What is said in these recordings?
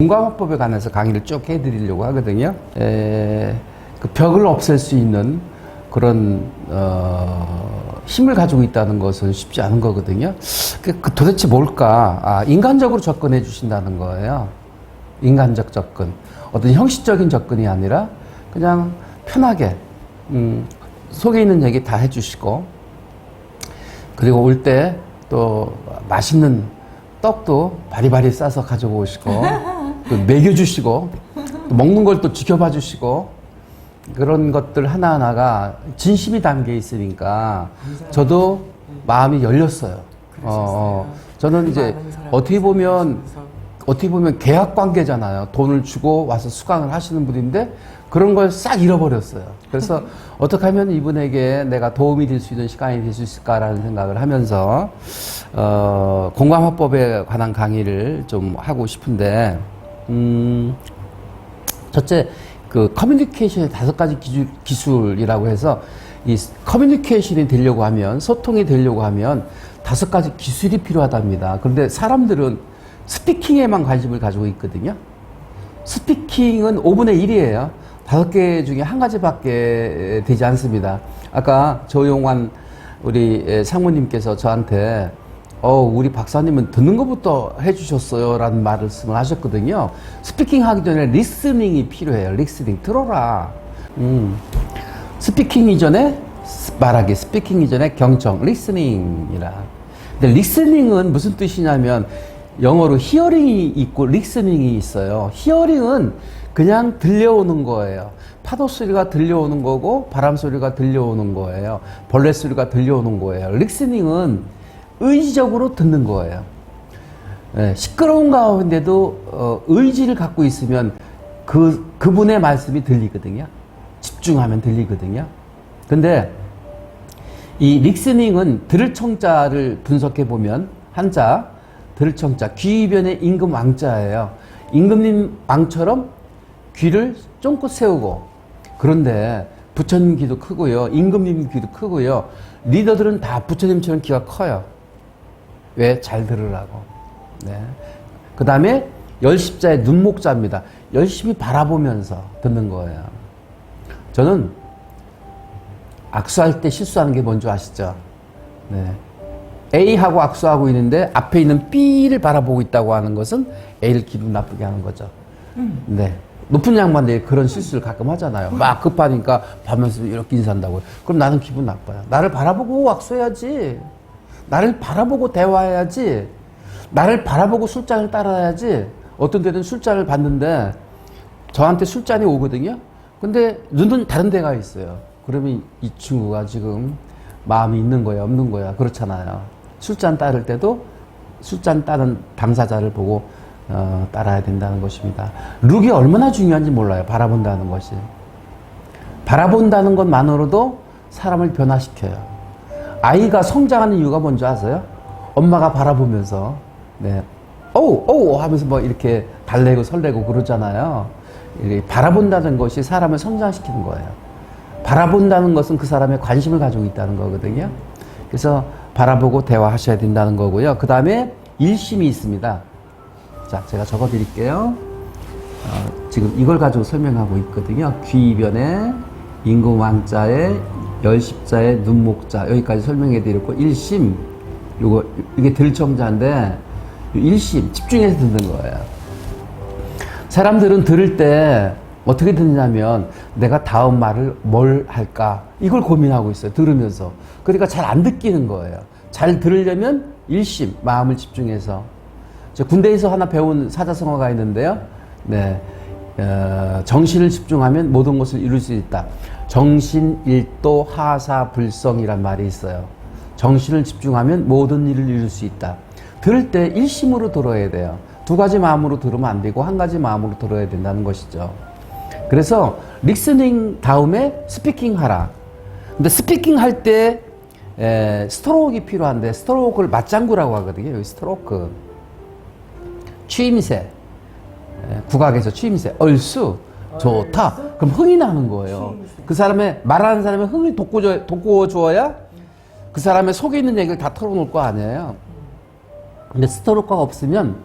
공감화법에 관해서 강의를 쭉 해드리려고 하거든요. 그 벽을 없앨 수 있는 그런 힘을 가지고 있다는 것은 쉽지 않은 거거든요. 그 도대체 뭘까? 인간적으로 접근해 주신다는 거예요. 인간적 접근. 어떤 형식적인 접근이 아니라 그냥 편하게 속에 있는 얘기 다 해주시고, 그리고 올 때 또 맛있는 떡도 바리바리 싸서 가져오시고 또 먹여주시고 또 먹는 걸 또 지켜봐 주시고, 그런 것들 하나하나가 진심이 담겨 있으니까 저도 마음이 열렸어요. 저는 이제 어떻게 보면 계약 관계잖아요. 돈을 주고 와서 수강을 하시는 분인데 그런 걸 싹 잃어버렸어요. 그래서 어떻게 하면 이분에게 내가 도움이 될 수 있는 시간이 될 수 있을까라는 생각을 하면서 공감화법에 관한 강의를 좀 하고 싶은데, 첫째, 그 커뮤니케이션의 5가지 기술이라고 해서, 이 커뮤니케이션이 되려고 하면, 소통이 되려고 하면 5가지 기술이 필요하답니다. 그런데 사람들은 스피킹에만 관심을 가지고 있거든요. 스피킹은 5분의 1이에요. 5개 중에 1가지밖에 되지 않습니다. 아까 조용환 우리 상무님께서 저한테 우리 박사님은 듣는 것부터 해주셨어요 라는 말씀을 하셨거든요. 스피킹 하기 전에 리스닝이 필요해요. 리스닝, 들어라. 스피킹 이전에 말하기, 스피킹 이전에 경청, 리스닝이라. 근데 리스닝은 무슨 뜻이냐면 영어로 히어링이 있고 리스닝이 있어요. 히어링은 그냥 들려오는 거예요. 파도 소리가 들려오는 거고 바람 소리가 들려오는 거예요. 벌레 소리가 들려오는 거예요. 리스닝은 의지적으로 듣는 거예요. 시끄러운 가운데도 의지를 갖고 있으면 그분의 말씀이 들리거든요. 집중하면 들리거든요. 근데 이 리스닝은 들을 청자를 분석해 보면 한자, 들을 청자, 귀변의 임금 왕자예요. 임금님 왕처럼 귀를 쫑긋 세우고, 그런데 부처님 귀도 크고요. 임금님 귀도 크고요. 리더들은 다 부처님처럼 귀가 커요. 왜? 잘 들으라고. 네. 그 다음에 열십자의 눈목자입니다. 열심히 바라보면서 듣는 거예요. 저는 악수할 때 실수하는 게 뭔지 아시죠? 네. A하고 악수하고 있는데 앞에 있는 B를 바라보고 있다고 하는 것은 A를 기분 나쁘게 하는 거죠. 네. 높은 양반들이 그런 실수를 가끔 하잖아요. 막 급하니까 밤에서 이렇게 인사한다고요. 그럼 나는 기분 나빠요. 나를 바라보고 악수해야지. 나를 바라보고 대화해야지. 나를 바라보고 술잔을 따라야지. 어떤 때는 술잔을 봤는데 저한테 술잔이 오거든요. 근데 눈은 다른 데가 있어요. 그러면 이 친구가 지금 마음이 있는 거야, 없는 거야. 그렇잖아요. 술잔 따를 때도 술잔 따는 당사자를 보고 따라야 된다는 것입니다. 룩이 얼마나 중요한지 몰라요. 바라본다는 것이. 바라본다는 것만으로도 사람을 변화시켜요. 아이가 성장하는 이유가 뭔지 아세요? 엄마가 바라보면서 네, 오우 하면서 뭐 이렇게 달래고 설레고 그러잖아요. 이렇게 바라본다는 것이 사람을 성장시키는 거예요. 바라본다는 것은 그 사람의 관심을 가지고 있다는 거거든요. 그래서 바라보고 대화하셔야 된다는 거고요. 그 다음에 일심이 있습니다. 자, 제가 적어 드릴게요. 지금 이걸 가지고 설명하고 있거든요. 귀변에 임금왕자에 열십자에 눈목자, 여기까지 설명해 드렸고, 일심, 이게 들청자인데 일심, 집중해서 듣는 거예요. 사람들은 들을 때 어떻게 듣냐면 내가 다음 말을 뭘 할까, 이걸 고민하고 있어요. 들으면서. 그러니까 잘 안 듣기는 거예요. 잘 들으려면 일심, 마음을 집중해서. 저 군대에서 하나 배운 사자성어가 있는데요. 네, 정신을 집중하면 모든 것을 이룰 수 있다. 정신일도 하사불성이란 말이 있어요. 정신을 집중하면 모든 일을 이룰 수 있다. 들을 때 일심으로 들어야 돼요. 2가지 마음으로 들으면 안 되고 1가지 마음으로 들어야 된다는 것이죠. 그래서 리스닝 다음에 스피킹 하라. 근데 스피킹 할 때 스트로크가 필요한데 스트로크를 맞장구라고 하거든요. 여기 스트로크. 취임새. 국악에서 취임새. 얼쑤. 좋다. 그럼 흥이 나는 거예요. 그 사람의, 말하는 사람의 흥을 돋구어줘야 그 사람의 속에 있는 얘기를 다 털어놓을 거 아니에요. 근데 스트로크가 없으면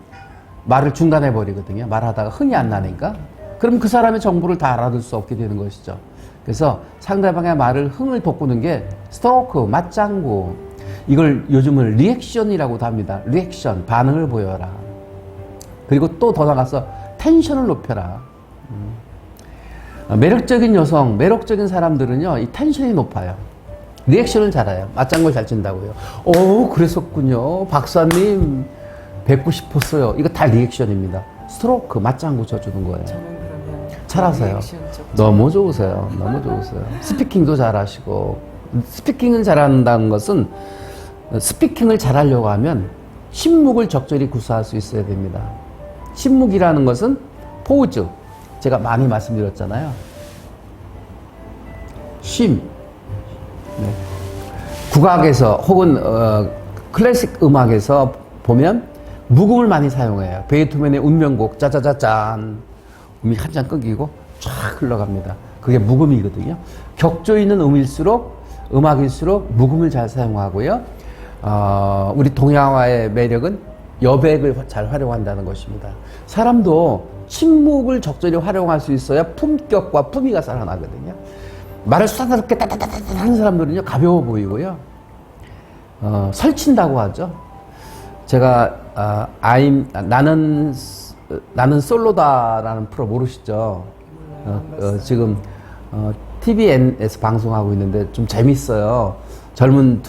말을 중단해 버리거든요. 말하다가 흥이 안 나니까. 그럼 그 사람의 정보를 다 알아들 수 없게 되는 것이죠. 그래서 상대방의 말을 흥을 돋구는 게 스트로크, 맞장구, 이걸 요즘은 리액션이라고도 합니다. 리액션, 반응을 보여라. 그리고 또 더 나가서 텐션을 높여라. 매력적인 여성, 매력적인 사람들은요, 이 텐션이 높아요. 리액션을 잘해요. 맞장구를 잘 친다고요. 오, 그랬었군요. 박사님, 뵙고 싶었어요. 이거 다 리액션입니다. 스트로크, 맞장구 쳐주는 거예요. 저는 그러면 잘하세요. 너무 좋으세요. 너무 좋으세요. 스피킹도 잘하시고, 스피킹을 잘한다는 것은 스피킹을 잘하려고 하면 침묵을 적절히 구사할 수 있어야 됩니다. 침묵이라는 것은 포즈. 제가 많이 말씀드렸잖아요. 쉼. 네. 국악에서 혹은 클래식 음악에서 보면 묵음을 많이 사용해요. 베이토벤의 운명곡 짜자자짠 음이 한 장 끊기고 쫙 흘러갑니다. 그게 묵음이거든요. 격조 있는 음악일수록 묵음을 잘 사용하고요. 우리 동양화의 매력은 여백을 잘 활용한다는 것입니다. 사람도 침묵을 적절히 활용할 수 있어야 품격과 품위가 살아나거든요. 말을 수다스럽게 따다다다 하는 사람들은요, 가벼워 보이고요. 설친다고 하죠. 제가, 나는 솔로다라는 프로 모르시죠? 지금, TVN에서 방송하고 있는데 좀 재밌어요. 젊은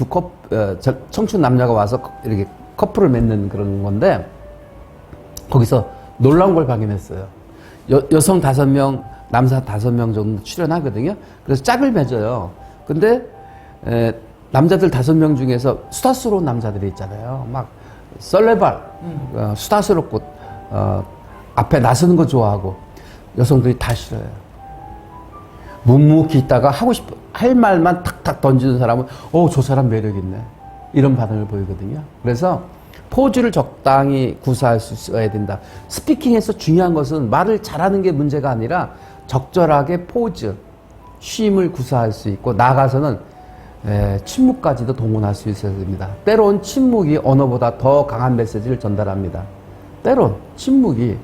청춘 남녀가 와서 이렇게 커플을 맺는 그런 건데, 거기서 놀라운 걸 발견했어요. 여성 5명, 남자 5명 정도 출연하거든요. 그래서 짝을 맺어요. 근데 남자들 5명 중에서 수다스러운 남자들이 있잖아요. 막 썰레발, 수다스럽고 앞에 나서는 거 좋아하고, 여성들이 다 싫어요. 묵묵히 있다가 할 말만 탁탁 던지는 사람은 저 사람 매력 있네, 이런 반응을 보이거든요. 그래서 포즈를 적당히 구사할 수 있어야 된다. 스피킹에서 중요한 것은 말을 잘하는 게 문제가 아니라 적절하게 포즈, 쉼을 구사할 수 있고, 나아가서는 침묵까지도 동원할 수 있어야 됩니다. 때론 침묵이 언어보다 더 강한 메시지를 전달합니다. 때론 침묵이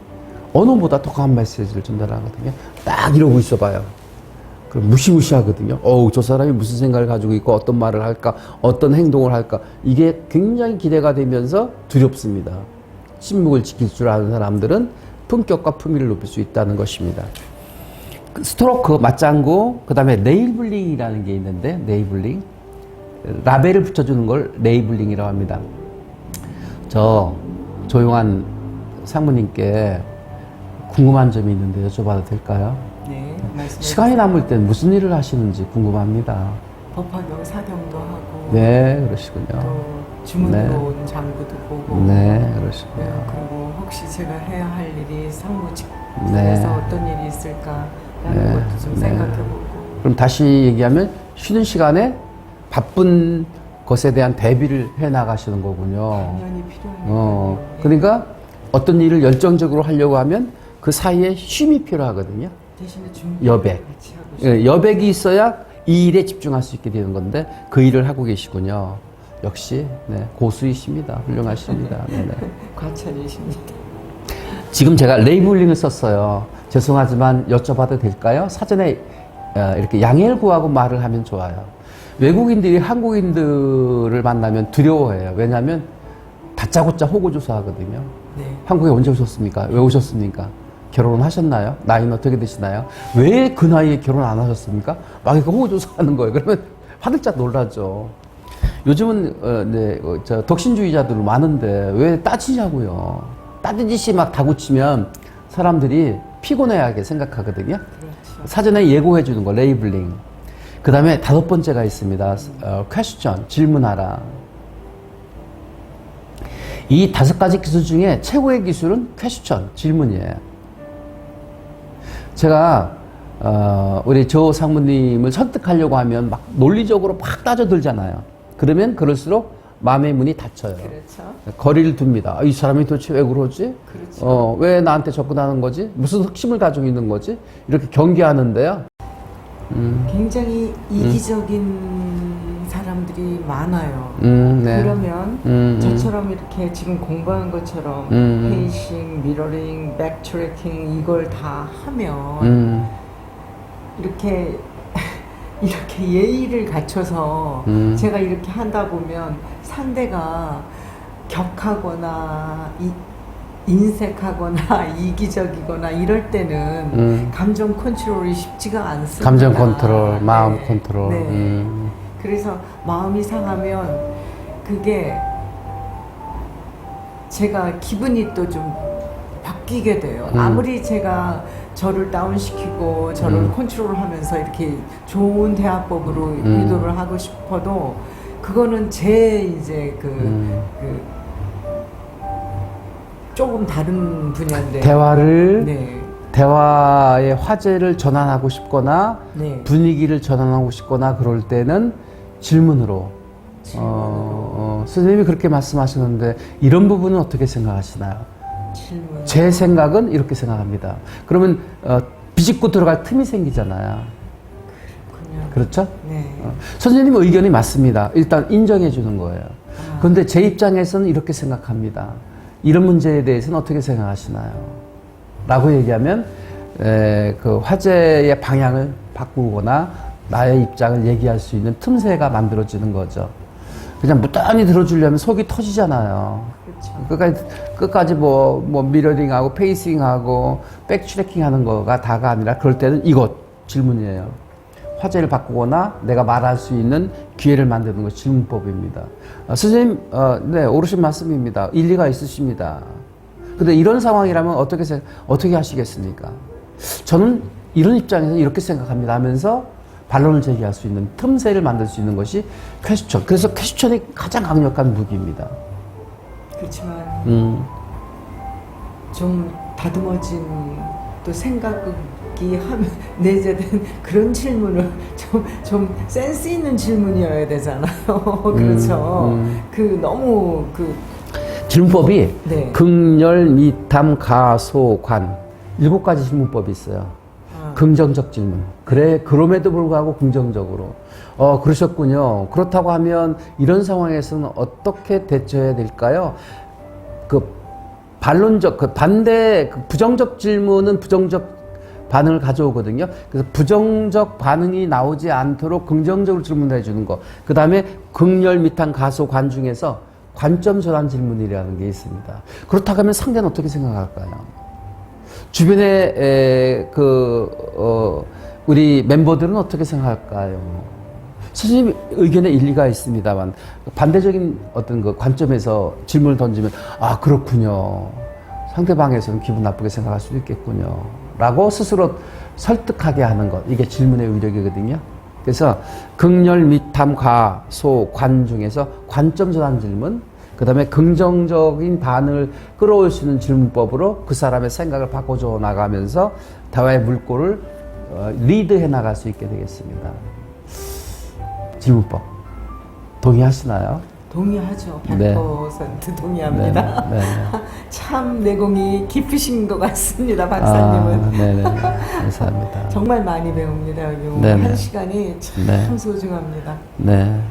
언어보다 더 강한 메시지를 전달하거든요. 딱 이러고 있어봐요. 그럼 무시무시하거든요. 저 사람이 무슨 생각을 가지고 있고 어떤 말을 할까, 어떤 행동을 할까, 이게 굉장히 기대가 되면서 두렵습니다. 침묵을 지킬 줄 아는 사람들은 품격과 품위를 높일 수 있다는 것입니다. 스트로크, 맞장구, 그 다음에 네일블링이라는 게 있는데, 네일블링. 라벨을 붙여주는 걸 네일블링이라고 합니다. 저 조용한 상무님께 궁금한 점이 있는데 여쭤봐도 될까요? 네, 말씀해 시간이 남을 땐 무슨 일을 하시는지 궁금합니다. 법화경 사경도 하고, 네, 그러시군요. 또 주문으로 네. 온 장부도 보고, 네, 그러시군요. 그리고 혹시 제가 해야 할 일이 상무직에서 네. 어떤 일이 있을까라는 네. 것도 좀 네. 생각해보고. 그럼 다시 얘기하면 쉬는 시간에 바쁜 것에 대한 대비를 해 나가시는 거군요. 당연히 필요해요. 그러니까 어떤 일을 열정적으로 하려고 하면 그 사이에 쉼이 필요하거든요. 대신에 준비 여백. 같이 하고 싶어요. 여백이 있어야 이 일에 집중할 수 있게 되는 건데 그 일을 하고 계시군요. 역시 고수이십니다. 훌륭하십니다. 네네. 과찬이십니다. 지금 제가 레이블링을 썼어요. 죄송하지만 여쭤봐도 될까요? 사전에 이렇게 양해를 구하고 말을 하면 좋아요. 외국인들이 한국인들을 만나면 두려워해요. 왜냐하면 다짜고짜 호구조사하거든요. 네. 한국에 언제 오셨습니까? 왜 오셨습니까? 결혼은 하셨나요? 나이는 어떻게 되시나요? 왜 그 나이에 결혼 안 하셨습니까? 막 이렇게 호구조사하는 거예요. 그러면 화들짝 놀라죠. 요즘은 독신주의자들 많은데 왜 따지냐고요. 따지듯이 막 다구치면 사람들이 피곤해하게 생각하거든요. 그렇죠. 사전에 예고해 주는 거, 레이블링. 그 다음에 5번째가 있습니다. 퀘스천, 질문하라. 이 5가지 기술 중에 최고의 기술은 퀘스천, 질문이에요. 제가 우리 조 상무님을 설득하려고 하면 막 논리적으로 막 따져들잖아요. 그러면 그럴수록 마음의 문이 닫혀요. 그렇죠. 거리를 둡니다. 이 사람이 도대체 왜 그러지? 그렇죠. 왜 나한테 접근하는 거지? 무슨 흑심을 가지고 있는 거지? 이렇게 경계하는데요. 굉장히 이기적인 사람 사람들이 많아요. 네. 그러면 저처럼 이렇게 지금 공부한 것처럼 페이싱, 미러링, 백트래킹 이걸 다 하면 이렇게 이렇게 예의를 갖춰서 제가 이렇게 하다 보면 상대가 격하거나 인색하거나 이기적이거나 이럴 때는 감정 컨트롤이 쉽지가 않습니다. 감정 컨트롤, 마음 네. 컨트롤. 네. 그래서 마음이 상하면 그게 제가 기분이 또 좀 바뀌게 돼요. 아무리 제가 저를 다운시키고 저를 컨트롤하면서 이렇게 좋은 대화법으로 유도를 하고 싶어도 그거는 제 이제 그 조금 다른 분야인데 대화를 네. 대화의 화제를 전환하고 싶거나 네. 분위기를 전환하고 싶거나 그럴 때는 질문으로. 선생님이 그렇게 말씀하시는데 이런 부분은 어떻게 생각하시나요? 질문. 제 생각은 이렇게 생각합니다. 그러면 비집고 들어갈 틈이 생기잖아요. 그렇군요. 그렇죠? 네. 선생님 의견이 맞습니다. 일단 인정해 주는 거예요. 그런데 제 입장에서는 이렇게 생각합니다. 이런 문제에 대해서는 어떻게 생각하시나요? 라고 얘기하면 그 화제의 방향을 바꾸거나 나의 입장을 얘기할 수 있는 틈새가 만들어지는 거죠. 그냥 무단히 들어주려면 속이 터지잖아요. 그렇죠. 끝까지 뭐 미러링하고 페이싱하고 백트래킹 하는 거가 다가 아니라 그럴 때는 이것 질문이에요. 화제를 바꾸거나 내가 말할 수 있는 기회를 만드는 것이 질문법입니다. 선생님, 네, 오르신 말씀입니다. 일리가 있으십니다. 근데 이런 상황이라면 어떻게 하시겠습니까? 저는 이런 입장에서 이렇게 생각합니다 하면서 반론을 제기할 수 있는 틈새를 만들 수 있는 것이 퀘스천. 그래서 퀘스천이 가장 강력한 무기입니다. 그렇지만 좀 다듬어진 또 생각이 내재된 그런 질문을 좀 센스 있는 질문이어야 되잖아요. 그렇죠. 그 너무 그 질문법이 네. 극렬, 미탐, 가, 소, 관 7가지 질문법이 있어요. 긍정적 질문. 그럼에도 불구하고 긍정적으로. 그러셨군요. 그렇다고 하면 이런 상황에서는 어떻게 대처해야 될까요? 부정적 질문은 부정적 반응을 가져오거든요. 그래서 부정적 반응이 나오지 않도록 긍정적으로 질문을 해주는 거. 그 다음에 극렬, 미탄, 가소, 관 중에서 관점 전환 질문이라는 게 있습니다. 그렇다고 하면 상대는 어떻게 생각할까요? 주변에 우리 멤버들은 어떻게 생각할까요? 선생님 의견에 일리가 있습니다만 반대적인 어떤 그 관점에서 질문을 던지면 그렇군요. 상대방에서는 기분 나쁘게 생각할 수도 있겠군요. 라고 스스로 설득하게 하는 것. 이게 질문의 위력이거든요. 그래서 극렬, 미탐, 가, 소, 관 중에서 관점 전환 질문, 그 다음에 긍정적인 반응을 끌어올 수 있는 질문법으로 그 사람의 생각을 바꿔줘 나가면서 대화의 물꼬를 리드해 나갈 수 있게 되겠습니다. 질문법 동의하시나요? 동의하죠. 100% 네. 동의합니다. 네. 참 내공이 깊으신 것 같습니다, 박사님은. 네네. 감사합니다. 정말 많이 배웁니다. 이 네네. 한 시간이 참 네. 소중합니다. 네.